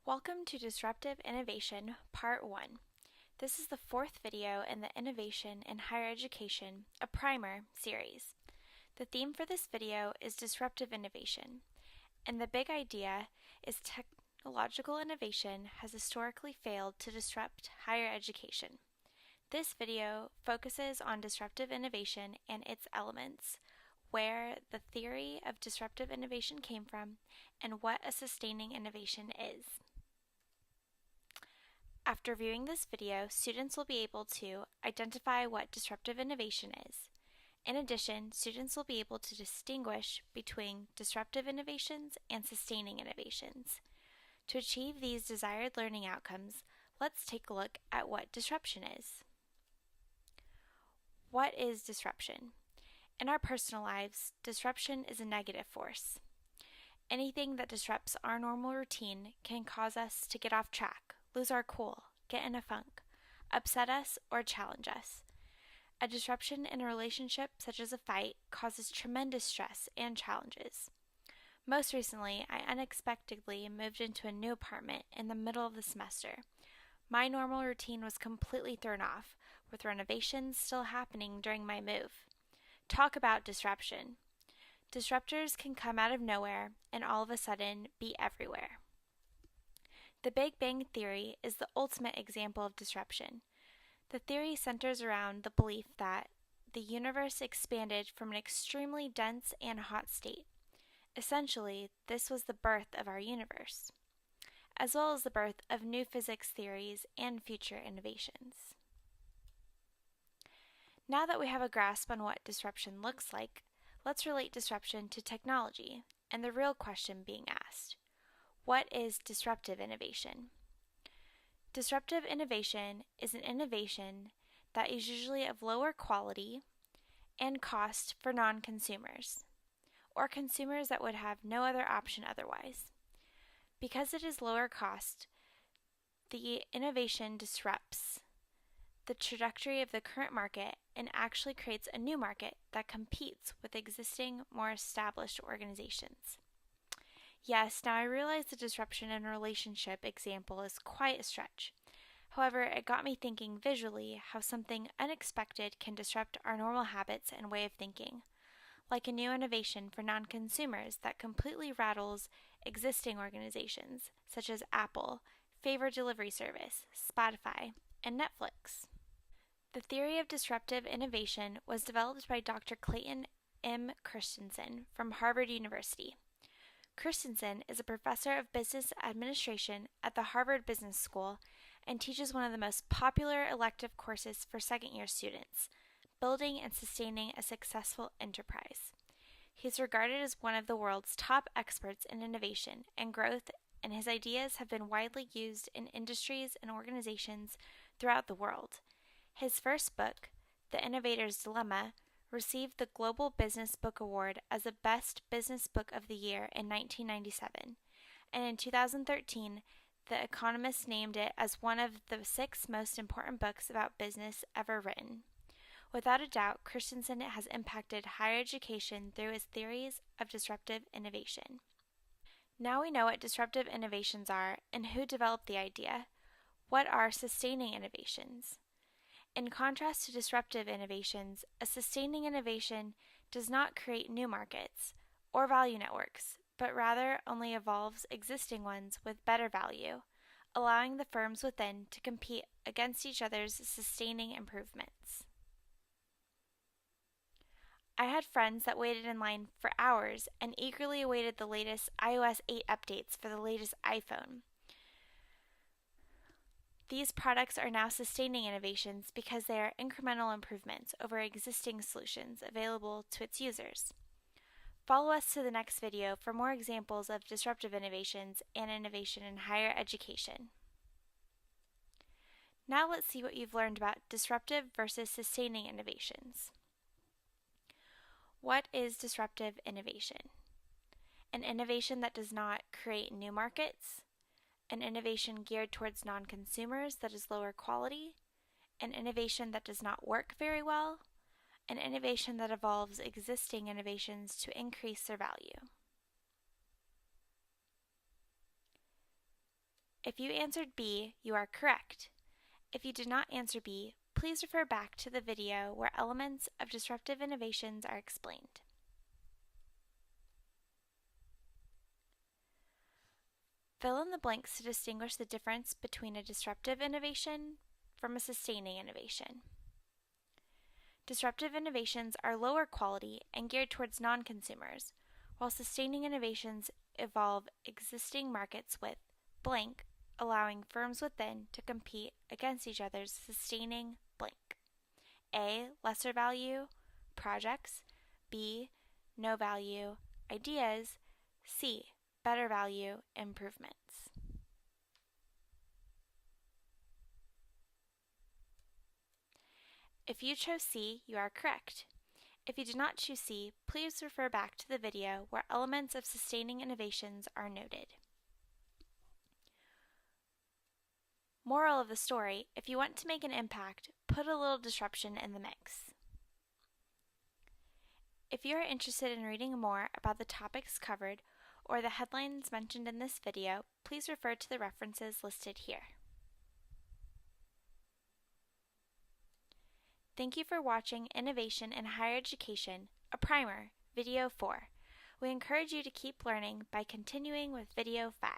Welcome to Disruptive Innovation, Part 1. This is the fourth video in the Innovation in Higher Education, a Primer series. The theme for this video is Disruptive Innovation, and the big idea is technological innovation has historically failed to disrupt higher education. This video focuses on disruptive innovation and its elements, where the theory of disruptive innovation came from, and what a sustaining innovation is. After viewing this video, students will be able to identify what disruptive innovation is. In addition, students will be able to distinguish between disruptive innovations and sustaining innovations. To achieve these desired learning outcomes, let's take a look at what disruption is. What is disruption? In our personal lives, disruption is a negative force. Anything that disrupts our normal routine can cause us to get off track, lose our cool, get in a funk, upset us, or challenge us. A disruption in a relationship, such as a fight, causes tremendous stress and challenges. Most recently, I unexpectedly moved into a new apartment in the middle of the semester. My normal routine was completely thrown off, with renovations still happening during my move. Talk about disruption. Disruptors can come out of nowhere and all of a sudden be everywhere. The Big Bang Theory is the ultimate example of disruption. The theory centers around the belief that the universe expanded from an extremely dense and hot state. Essentially, this was the birth of our universe, as well as the birth of new physics theories and future innovations. Now that we have a grasp on what disruption looks like, let's relate disruption to technology, and the real question being asked: what is disruptive innovation? Disruptive innovation is an innovation that is usually of lower quality and cost for non-consumers, or consumers that would have no other option otherwise. Because it is lower cost, the innovation disrupts the trajectory of the current market and actually creates a new market that competes with existing, more established organizations. Yes, now I realize the disruption in a relationship example is quite a stretch. However, it got me thinking visually how something unexpected can disrupt our normal habits and way of thinking, like a new innovation for non-consumers that completely rattles existing organizations such as Apple, Favor Delivery Service, Spotify, and Netflix. The theory of disruptive innovation was developed by Dr. Clayton M. Christensen from Harvard University. Christensen is a professor of business administration at the Harvard Business School and teaches one of the most popular elective courses for second-year students, Building and Sustaining a Successful Enterprise. He is regarded as one of the world's top experts in innovation and growth, and his ideas have been widely used in industries and organizations throughout the world. His first book, The Innovator's Dilemma, received the Global Business Book Award as the Best Business Book of the Year in 1997, and in 2013, The Economist named it as one of the 6 most important books about business ever written. Without a doubt, Christensen has impacted higher education through his theories of disruptive innovation. Now we know what disruptive innovations are and who developed the idea. What are sustaining innovations? In contrast to disruptive innovations, a sustaining innovation does not create new markets or value networks, but rather only evolves existing ones with better value, allowing the firms within to compete against each other's sustaining improvements. I had friends that waited in line for hours and eagerly awaited the latest iOS 8 updates for the latest iPhone. These products are now sustaining innovations because they are incremental improvements over existing solutions available to its users. Follow us to the next video for more examples of disruptive innovations and innovation in higher education. Now let's see what you've learned about disruptive versus sustaining innovations. What is disruptive innovation? An innovation that does not create new markets, an innovation geared towards non-consumers that is lower quality, an innovation that does not work very well, an innovation that evolves existing innovations to increase their value. If you answered B, you are correct. If you did not answer B, please refer back to the video where elements of disruptive innovations are explained. Fill in the blanks to distinguish the difference between a disruptive innovation from a sustaining innovation. Disruptive innovations are lower quality and geared towards non-consumers, while sustaining innovations evolve existing markets with blank, allowing firms within to compete against each other's sustaining blank. A. Lesser value projects. B. No value ideas. C. Better value improvements. If you chose C, you are correct. If you did not choose C, please refer back to the video where elements of sustaining innovations are noted. Moral of the story, if you want to make an impact, put a little disruption in the mix. If you are interested in reading more about the topics covered or the headlines mentioned in this video, please refer to the references listed here. Thank you for watching Innovation in Higher Education, a primer, Video 4. We encourage you to keep learning by continuing with Video 5.